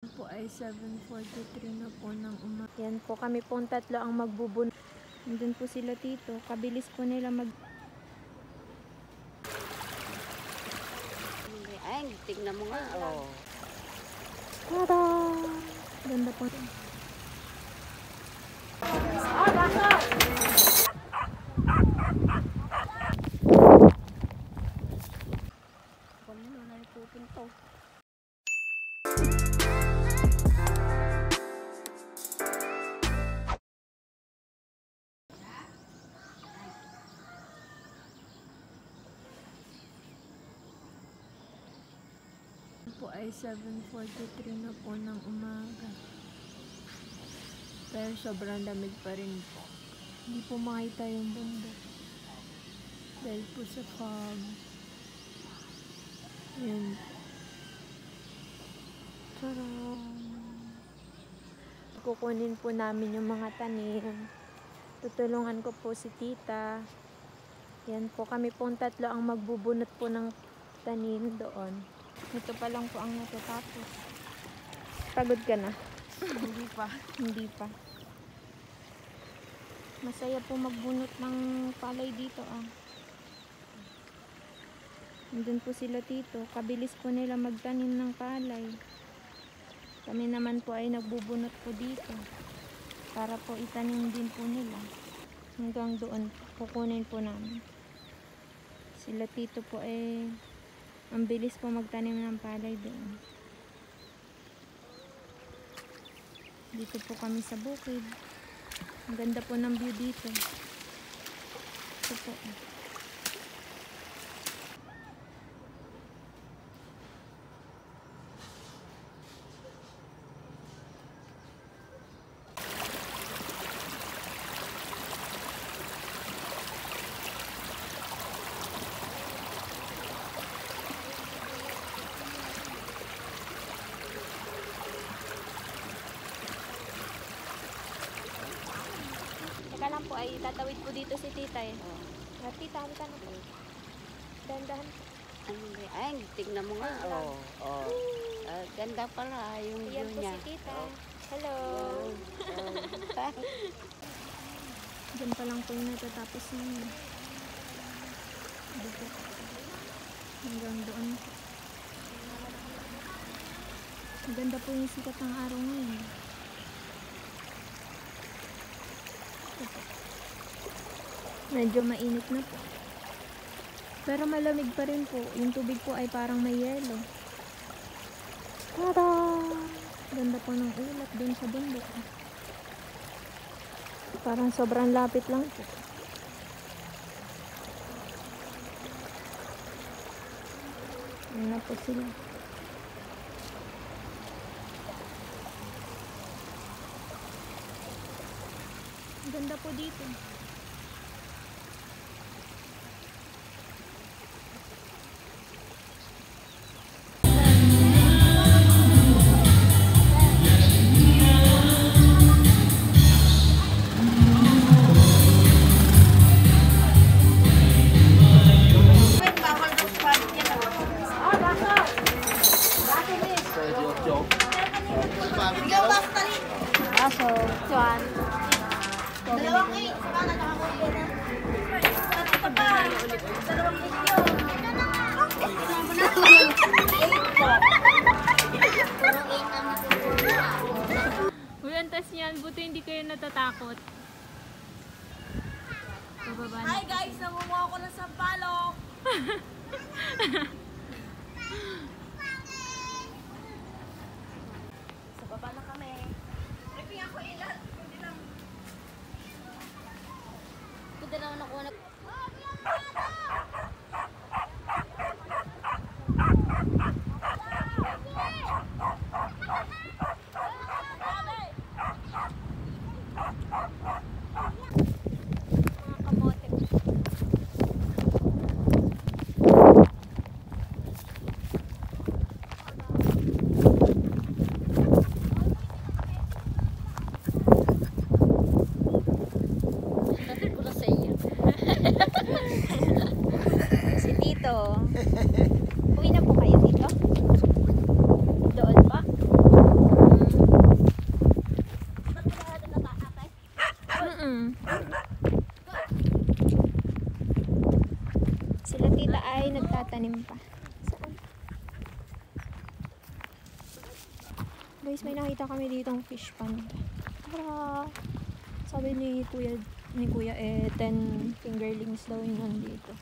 Po ay 7:43 na po ng umaga. Yan po, kami pong tatlo ang magbubunot. Nandun po sila tito. Kabilis po nila Ay, tignan mo nga. Oh. Tada! Ganda po. Kung ano na ipupinto. Po ay 7:43 na po ng umaga. Pero sobrang lamig pa rin po. Hindi po makita yung bundok. Dahil po sa fog. Yan. Charot. Kukunin po namin yung mga tanim. Tutulungan ko po si tita. Yan po, kami pong tatlo ang magbubunot po ng tanim doon. Ito pa lang po ang natatapos. Pagod ka na? Hindi pa. Hindi pa. Masaya po magbunot ng palay dito ah. Nandun po sila tito. Kabilis po nila magtanim ng palay. Kami naman po ay nagbubunot po dito. Para po itanim din po nila. Hanggang doon kukunin po namin. Sila tito po ay ang bilis po magtanim ng palay doon. Dito po kami sa bukid. Ang ganda po ng view dito. Ito po. Teka lang po, ay tatawid po dito si tita eh. Tita, halika na po. Dahan-dahan po. Ano ba? Ay, tignan mo nga. Oh. Oh. Ganda pala yung view Ayan po niya. si tita. Oh. Hello. Diyan pa lang po yung natatapos namin. Dito. Hanggang doon. Maganda po yung sikat ng araw ngayon. Medyo mainit na po. Pero malamig pa rin po. Yung tubig po ay parang may yelo. Tada! Ganda po ng ulap dun sa bundok. Parang sobrang lapit lang po. Ayan na po sila. Ganda po dito. Aso, Juan. Dalawang 8, saka na nakakuha na. Ito pa, dalawang 8 yun. Uy, antas niyan. Buti hindi kayo natatakot. Pababa na. Hi guys, nangunguha ko ng sampalok. Sa baba na kami. Ripping ako ilan. Kuda naman ako na. Mga kamote. Sabi ko na sa iyo. tanim pa. Saan? Guys, may nakita kami ditong fish pond. Para sabi ni Kuya 10 fingerlings daw yun nandito.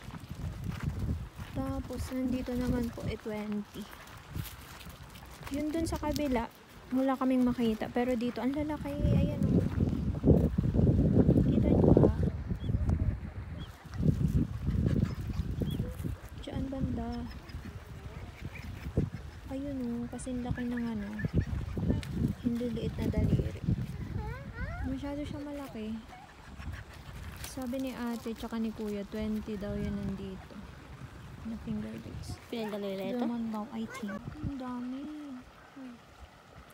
Tapos nandito naman po 20. Yun dun sa kabila, wala kaming makita. Pero dito, ang lalaki. Ayan o. Kita nyo ba? Diyan banda. Ayun o, kasi laki ng ano. Hindi liit na daliri. Masyado siya malaki. Sabi ni ate tsaka ni kuya, 20 daw yun nandito. Na fingerlings. Pinagdalila ito? Laman daw, I think. Ang dami.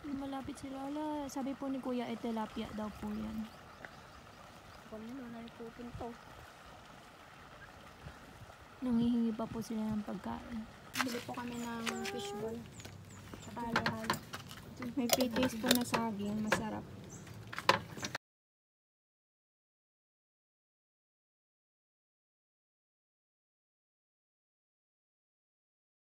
Malapit sila. Ala, sabi po ni kuya, tilapia daw po yan. Kung ano na ipupunto. Nangihingi pa po sila ng pagkain. Bili po kami ng fishball. Tsaka halo-halo. May pre-taste po na saging. Masarap.